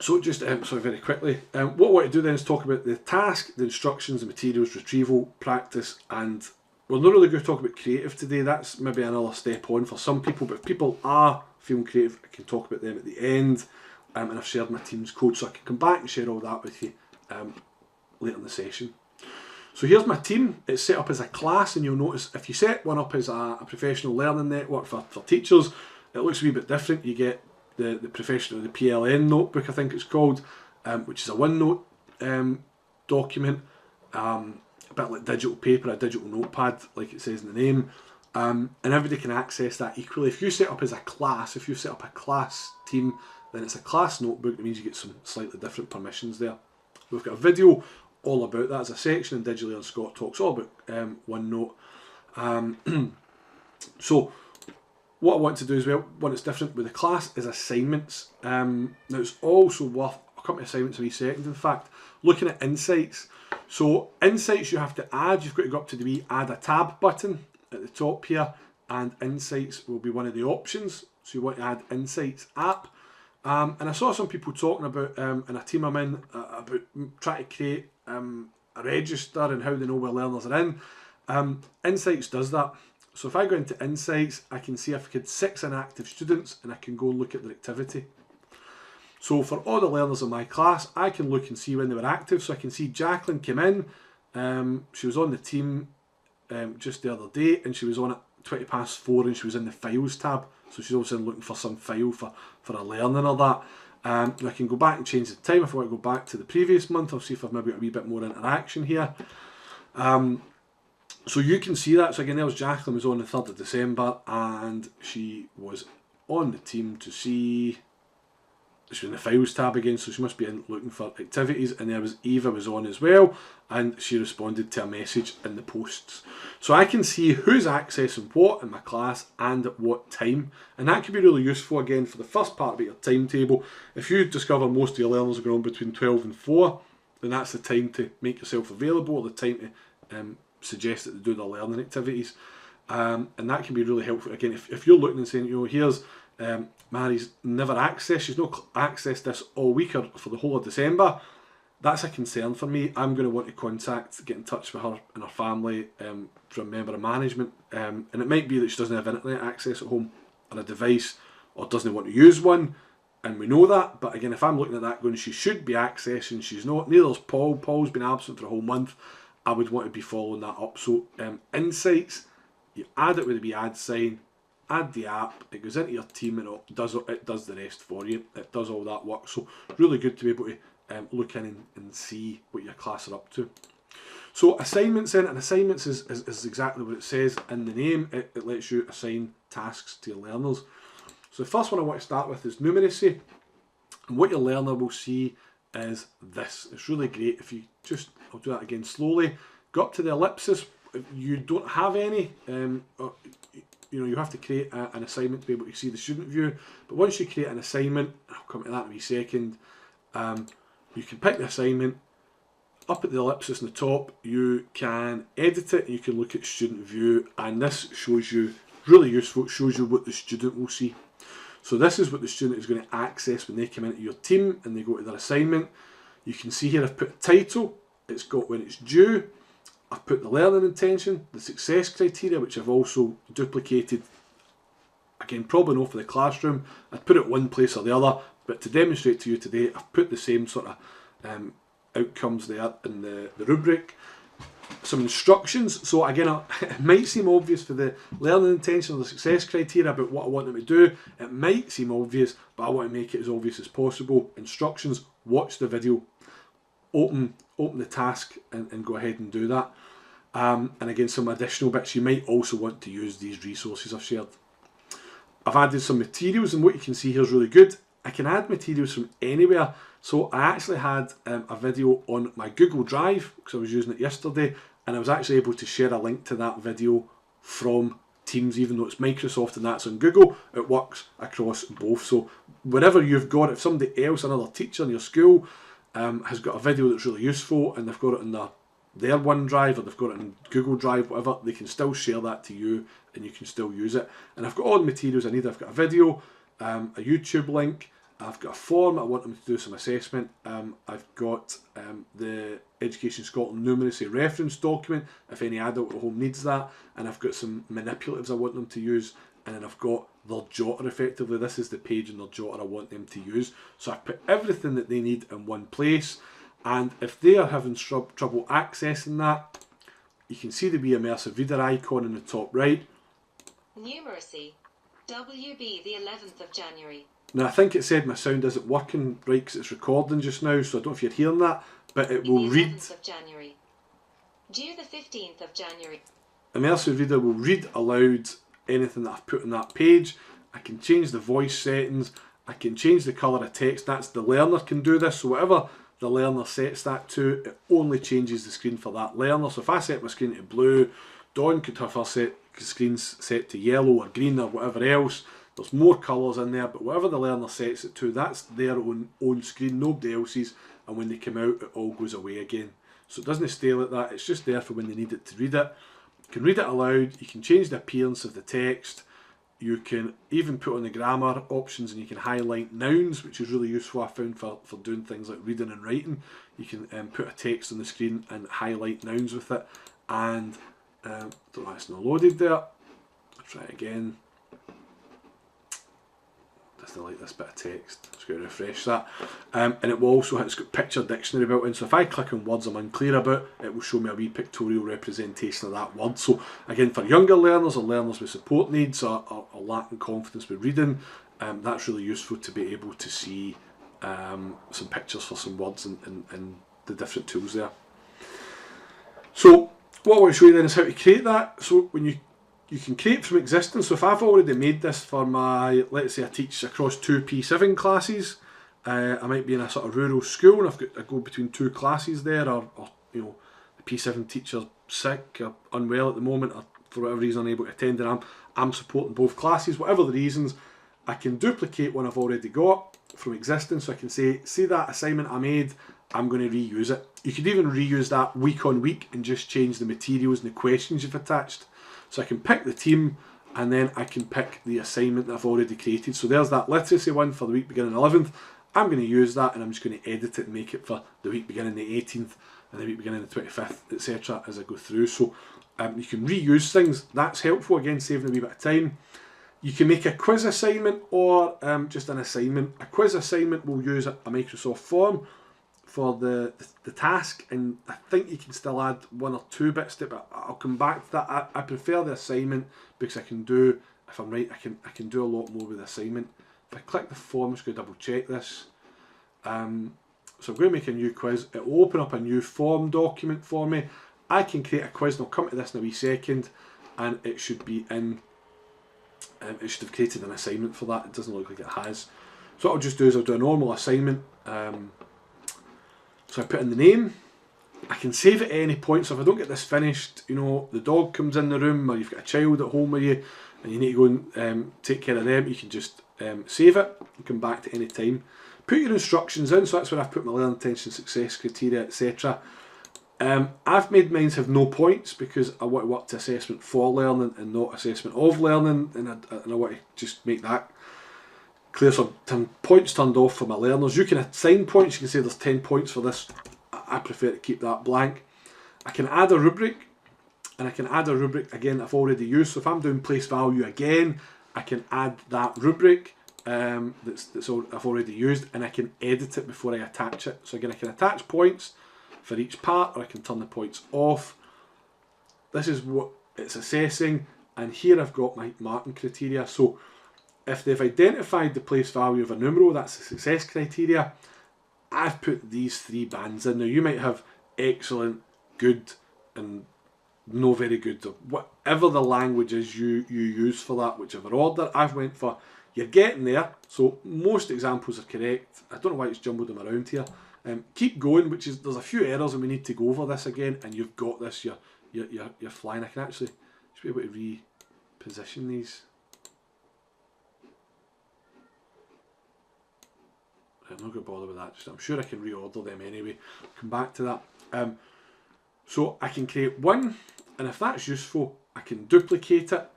So just sorry, very quickly, what I want to do then is talk about the task, the instructions, the materials, retrieval, practice, and we're not really going to talk about creative today. That's maybe another step on for some people, but if people are feeling creative, I can talk about them at the end. And I've shared my Teams code, so I can come back and share all that with you later in the session. So here's my team. It's set up as a class, and you'll notice if you set one up as a professional learning network for teachers, it looks a wee bit different. You get the professional, the PLN notebook, I think it's called, which is a OneNote document, a bit like digital paper, a digital notepad, like it says in the name, and everybody can access that equally. If you set up as a class, if you set up a class team, then it's a class notebook. That means you get some slightly different permissions there. We've got a video all about that as a section, and Digitally on Scott talks all about OneNote. So what I want to do as well, one that's different with the class, is assignments. Now it's also worth, I'll come to assignments in a wee second, in fact, looking at insights. So insights you have to add, you've got to go up to the wee add a tab button at the top here, and insights will be one of the options. So you want to add insights app. And I saw some people talking about, in a team I'm in, about trying to create a register and how they know where learners are in. Insights does that. So if I go into Insights, I can see I've had 6 inactive students, and I can go and look at their activity. So for all the learners in my class, I can look and see when they were active. So I can see Jacqueline came in, she was on the team just the other day, and she was on at 4:20, and she was in the Files tab. So she's also looking for some file for a learning or that. I can go back and change the time. If I want to go back to the previous month, I'll see if I've maybe got a wee bit more interaction here. So you can see that. So again, there was Jacqueline, was on the 3rd of December, and she was on the team to see, she was in the Files tab again, so she must be in looking for activities. And there was Eva was on as well, and she responded to a message in the posts. So I can see who's accessing what in my class and at what time, and that can be really useful again for the first part about your timetable. If you discover most of your learners are going on between 12 and 4, then that's the time to make yourself available, or the time to suggest that they do their learning activities, and that can be really helpful. Again, if you're looking and saying, you know, here's Mary's never accessed, she's not accessed this all week or for the whole of December, that's a concern for me. I'm going to want to get in touch with her and her family from a member of management, and it might be that she doesn't have internet access at home or a device, or doesn't want to use one, and we know that. But again, if I'm looking at that going, she should be accessing, she's not, neither's Paul. Paul's been absent for a whole month. I would want to be following that up. So insights, you add it with the wee add sign, add the app, it goes into your team, and it does the rest for you. It does all that work. So really good to be able to look in and see what your class are up to. So assignments then, and assignments is exactly what it says in the name. It lets you assign tasks to your learners. So the first one I want to start with is numeracy, and what your learner will see is this. It's really great if you just, I'll do that again slowly, go up to the ellipsis. If you don't have any, you have to create an assignment to be able to see the student view. But once you create an assignment, I'll come to that in a wee second, you can pick the assignment. Up at the ellipsis in the top, you can edit it, and you can look at student view, and this shows you, really useful, it shows you what the student will see. So this is what the student is going to access when they come into your team and they go to their assignment. You can see here I've put a title, it's got when it's due, I've put the learning intention, the success criteria, which I've also duplicated, again probably not for the classroom, I'd put it one place or the other, but to demonstrate to you today, I've put the same sort of outcomes there in the rubric. Some instructions. So again, it might seem obvious for the learning intention or the success criteria about what I want them to do. It might seem obvious, but I want to make it as obvious as possible. Instructions, watch the video, open the task and go ahead and do that. And again, some additional bits, you might also want to use these resources I've shared. I've added some materials, and what you can see here is really good. I can add materials from anywhere. So I actually had a video on my Google Drive, because I was using it yesterday, and I was actually able to share a link to that video from Teams. Even though it's Microsoft and that's on Google, it works across both. So wherever you've got it, if somebody else, another teacher in your school, has got a video that's really useful, and they've got it in their OneDrive, or they've got it in Google Drive, whatever, they can still share that to you, and you can still use it. And I've got all the materials I need. I've got a video, a YouTube link, I've got a form, I want them to do some assessment. I've got the Education Scotland numeracy reference document, if any adult at home needs that, and I've got some manipulatives I want them to use, and then I've got their jotter effectively. This is the page in their jotter I want them to use. So I've put everything that they need in one place, and if they are having trouble accessing that, you can see the wee immersive reader icon in the top right. Numeracy, WB the 11th of January. Now I think it said my sound isn't working right because it's recording just now, so I don't know if you're hearing that, but it will read. The 11th of January. Due the 15th of January. Immersive reader will read aloud anything that I've put on that page. I can change the voice settings, I can change the colour of text. That's the learner can do this, so whatever the learner sets that to, it only changes the screen for that learner. So if I set my screen to blue, Dawn could have her screens set to yellow or green or whatever else. There's more colours in there, but whatever the learner sets it to, that's their own screen, nobody else's, and when they come out, it all goes away again. So it doesn't stay like that, it's just there for when they need it to read it. You can read it aloud, you can change the appearance of the text, you can even put on the grammar options, and you can highlight nouns, which is really useful I found for doing things like reading and writing. You can put a text on the screen and highlight nouns with it, and don't know, it's not loaded there. I'll try it again. Doesn't like this bit of text. Just going to refresh that, and it will also, it's got picture dictionary built in, so if I click on words I'm unclear about, it will show me a wee pictorial representation of that word. So again, for younger learners or learners with support needs or lacking confidence with reading, that's really useful to be able to see some pictures for some words and the different tools there. So what I want to show you then is how to create that. So when you can create from existing. So if I've already made this for my, let's say I teach across 2 P7 classes, I might be in a sort of rural school and I go between 2 classes there, or you know, the P7 teacher's sick or unwell at the moment, or for whatever reason unable to attend, and I'm supporting both classes. Whatever the reasons, I can duplicate one I've already got from existing, so I can say, see that assignment I made, I'm going to reuse it. You could even reuse that week on week and just change the materials and the questions you've attached. So I can pick the team, and then I can pick the assignment that I've already created. So there's that literacy one for the week beginning 11th. I'm going to use that, and I'm just going to edit it and make it for the week beginning the 18th and the week beginning the 25th, etc. as I go through. So you can reuse things. That's helpful, again, saving a wee bit of time. You can make a quiz assignment or just an assignment. A quiz assignment will use a Microsoft form for the task, and I think you can still add 1 or 2 bits to it, but I'll come back to that. I prefer the assignment because I can do, if I'm right, I can do a lot more with the assignment. If I click the form, I'm just going to double check this. So I'm going to make a new quiz. It will open up a new form document for me. I can create a quiz, and I'll come to this in a wee second, and it should be in, it should have created an assignment for that. It doesn't look like it has. So what I'll just do is I'll do a normal assignment. So I put in the name. I can save at any point, so if I don't get this finished, you know, the dog comes in the room, or you've got a child at home with you and you need to go and take care of them, you can just save it and come back to any time. Put your instructions in, so that's where I've put my learning intention, success criteria, etc. I've made mine have no points because I want to work to assessment for learning and not assessment of learning, and I want to just make that clear. So points turned off for my learners. You can assign points, you can say there's 10 points for this. I prefer to keep that blank. I can add a rubric, and I can add a rubric again I've already used. So if I'm doing place value again, I can add that rubric I've already used, and I can edit it before I attach it. So again, I can attach points for each part, or I can turn the points off. This is what it's assessing, and here I've got my marking criteria. So if they've identified the place value of a numero, that's the success criteria. I've put these 3 bands in. Now you might have excellent, good, and no very good, or whatever the language is you use for that, whichever order. I've went for, you're getting there, so most examples are correct. I don't know why it's jumbled them around here. Keep going, which is, there's a few errors and we need to go over this again, and you've got this, you're flying. I can actually just be able to reposition these. I'm not going to bother with that, I'm sure I can reorder them anyway. Come back to that. So I can create one, and if that's useful, I can duplicate it,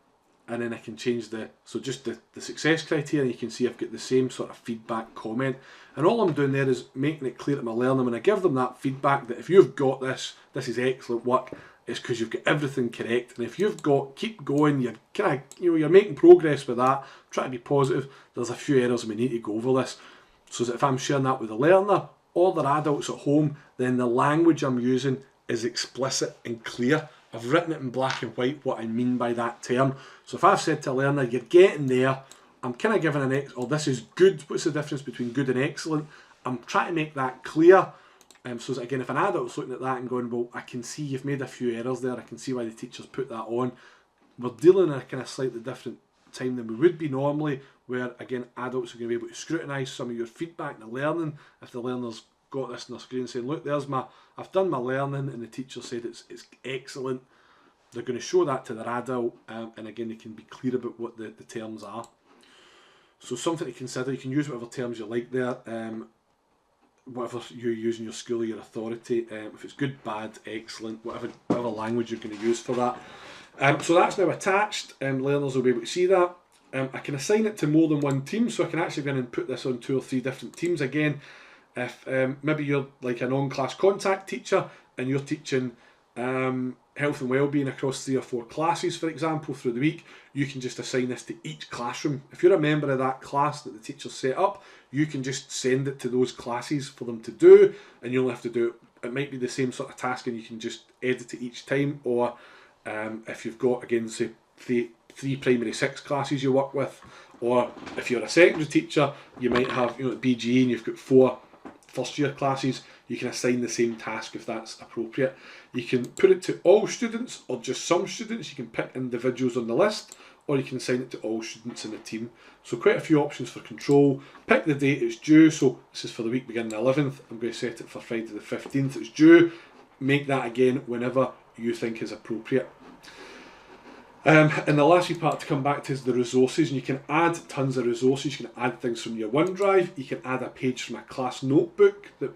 and then I can change the success criteria, and you can see I've got the same sort of feedback comment. And all I'm doing there is making it clear to my learner when I give them that feedback that if you've got this is excellent work, it's because you've got everything correct. And if you've got, keep going, you're kind of, you're making progress with that, try to be positive, there's a few errors and we need to go over this. So that if I'm sharing that with the learner or their adults at home, then the language I'm using is explicit and clear. I've written it in black and white what I mean by that term. So if I've said to a learner, you're getting there, I'm kind of giving an or this is good. What's the difference between good and excellent? I'm trying to make that clear. So that again, if an adult's looking at that and going, well, I can see you've made a few errors there, I can see why the teachers put that on. We're dealing in a kind of slightly different time than we would be normally, where again, adults are going to be able to scrutinise some of your feedback and the learning. If the learner's got this on the screen saying, look, I've done my learning and the teacher said it's excellent, they're going to show that to their adult, and again, they can be clear about what the terms are. So something to consider, you can use whatever terms you like there, whatever you use in your school or your authority, if it's good, bad, excellent, whatever language you're going to use for that. So that's now attached, learners will be able to see that. I can assign it to more than one team, so I can actually go in and put this on 2 or 3 different teams again. If maybe you're like a non-class contact teacher and you're teaching health and wellbeing across 3 or 4 classes, for example, through the week, you can just assign this to each classroom. If you're a member of that class that the teacher set up, you can just send it to those classes for them to do, and you only have to do it. It might be the same sort of task and you can just edit it each time, or if you've got, again, say 3 primary 6 classes you work with, or if you're a secondary teacher, you might have, BGE and you've got 4 first year classes, you can assign the same task if that's appropriate. You can put it to all students or just some students. You can pick individuals on the list, or you can assign it to all students in the team. So quite a few options for control. Pick the date it's due. So this is for the week beginning the 11th. I'm going to set it for Friday the 15th. It's due. Make that again whenever you think is appropriate. And the last wee part to come back to is the resources, and you can add tons of resources. You can add things from your OneDrive, you can add a page from a class notebook that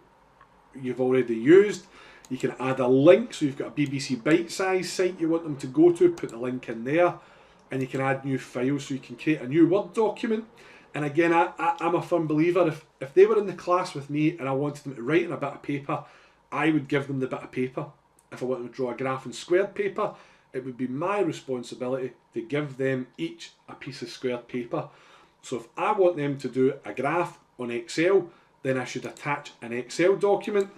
you've already used, you can add a link, so you've got a BBC Bite Size site you want them to go to, put the link in there, and you can add new files, so you can create a new Word document. And again, I'm a firm believer, if they were in the class with me and I wanted them to write on a bit of paper, I would give them the bit of paper. If I want them to draw a graph in squared paper, it would be my responsibility to give them each a piece of squared paper. So if I want them to do a graph on Excel, then I should attach an Excel document,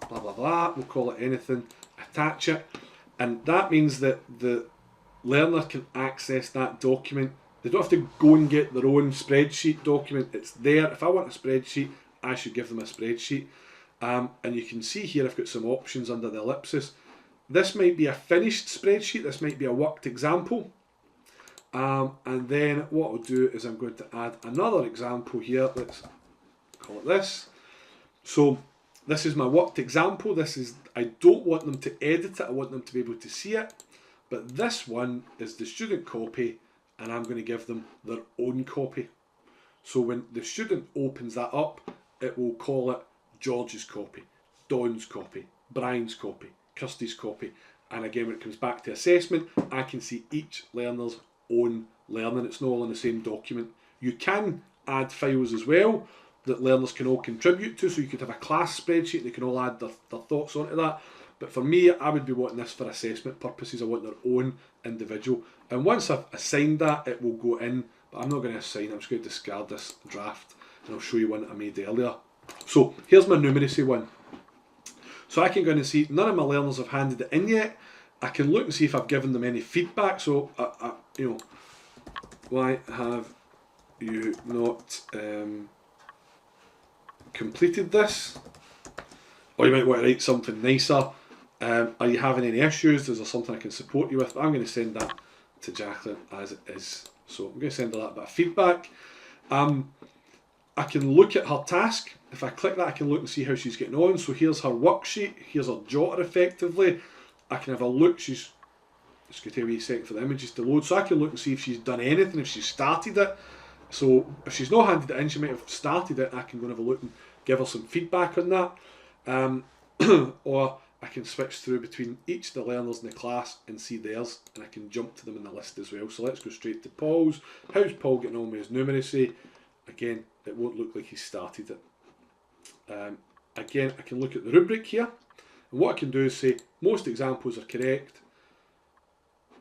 blah blah blah, we'll call it anything, attach it, and that means that the learner can access that document. They don't have to go and get their own spreadsheet document, it's there. If I want a spreadsheet, I should give them a spreadsheet. And you can see here I've got some options under the ellipsis. This might be a finished spreadsheet, this might be a worked example. And then what I'll do is I'm going to add another example here, let's call it this. So this is my worked example, I don't want them to edit it, I want them to be able to see it. But this one is the student copy, and I'm going to give them their own copy. So when the student opens that up, it will call it George's copy, Don's copy, Brian's copy, Kirsty's copy, and again when it comes back to assessment, I can see each learner's own learning. It's not all in the same document. You can add files as well that learners can all contribute to, so you could have a class spreadsheet, they can all add their thoughts onto that. But for me, I would be wanting this for assessment purposes. I want their own individual, and once I've assigned that, it will go in, but I'm not going to assign, I'm just going to discard this draft and I'll show you one that I made earlier. So here's my numeracy one. So I can go in and see none of my learners have handed it in yet. I can look and see if I've given them any feedback. So, why have you not completed this? Or you might want to write something nicer. Are you having any issues? Is there something I can support you with? I'm going to send that to Jacqueline as it is. So I'm going to send her that bit of feedback. I can look at her task. If I click that, I can look and see how she's getting on. So here's her worksheet, here's her jotter effectively. I can have a look, it's going to take a wee second for the images to load. So I can look and see if she's done anything, if she's started it. So if she's not handed it in, she might have started it. I can go and have a look and give her some feedback on that. Or I can switch through between each of the learners in the class and see theirs, and I can jump to them in the list as well. So let's go straight to Paul's. How's Paul getting on with his numeracy? Again, it won't look like he started it. Again, I can look at the rubric here, and what I can do is say most examples are correct.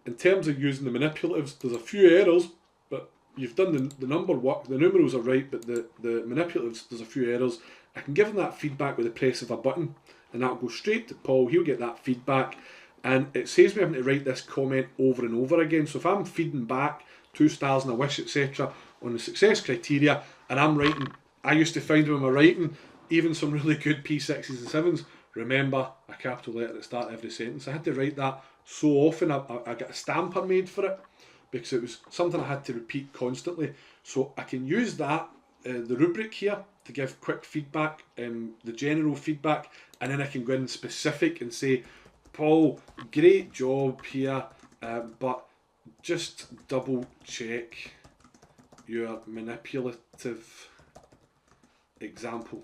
In terms of using the manipulatives, there's a few errors, but you've done the number work, the numerals are right, but the manipulatives, there's a few errors. I can give him that feedback with the press of a button, and that'll go straight to Paul. He'll get that feedback, and it saves me having to write this comment over and over again. So if I'm feeding back 2 stars and a wish, etc. on the success criteria, and I'm writing, I used to find when I'm writing, even some really good P6s and 7s, remember a capital letter at the start of every sentence. I had to write that so often, I got a stamper made for it, because it was something I had to repeat constantly. So I can use that, the rubric here, to give quick feedback, the general feedback, and then I can go in specific and say, Paul, great job here, but just double check your manipulative example.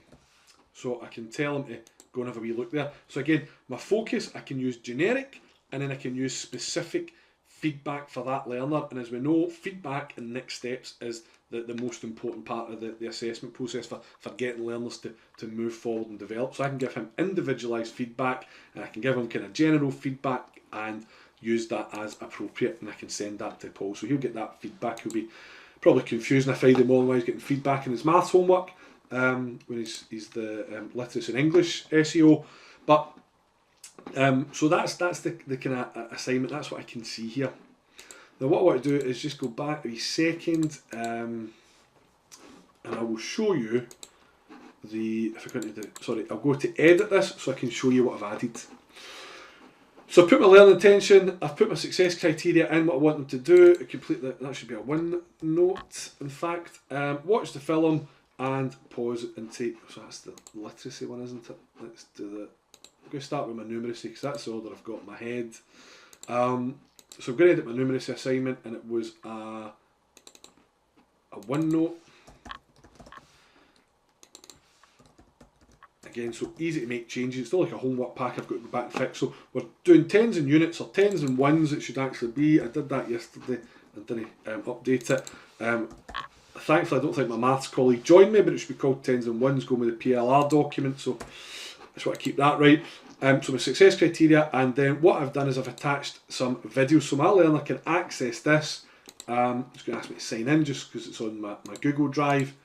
So I can tell him to go and have a wee look there. So again, my focus, I can use generic, and then I can use specific feedback for that learner. And as we know, feedback and next steps is the most important part of the assessment process for getting learners to move forward and develop. So I can give him individualised feedback, and I can give him kind of general feedback and use that as appropriate, and I can send that to Paul. So he'll get that feedback. He'll be probably confused on a Friday morning while he's getting feedback in his maths homework, when he's the literacy and English SEO. But so that's the kind of assignment. That's what I can see here. Now what I want to do is just go back a second, and I will show you I'll go to edit this so I can show you what I've added. So I've put my learning intention, I've put my success criteria in, what I want them to do, complete that should be a OneNote in fact. Watch the film and pause and take, so that's the literacy one, isn't it? Let's do I'm going to start with my numeracy because that's the order I've got in my head. So I'm going to edit my numeracy assignment, and it was a OneNote. Again, so easy to make changes. It's not like a homework pack I've got to go back and fix. So we're doing tens and units, or tens and ones it should actually be. I did that yesterday and didn't update it. Thankfully I don't think my maths colleague joined me, but it should be called tens and ones, going with the PLR document, so I just want to keep that right. So my success criteria, and then what I've done is I've attached some videos so my learner can access this. It's going to ask me to sign in just because it's on my Google Drive.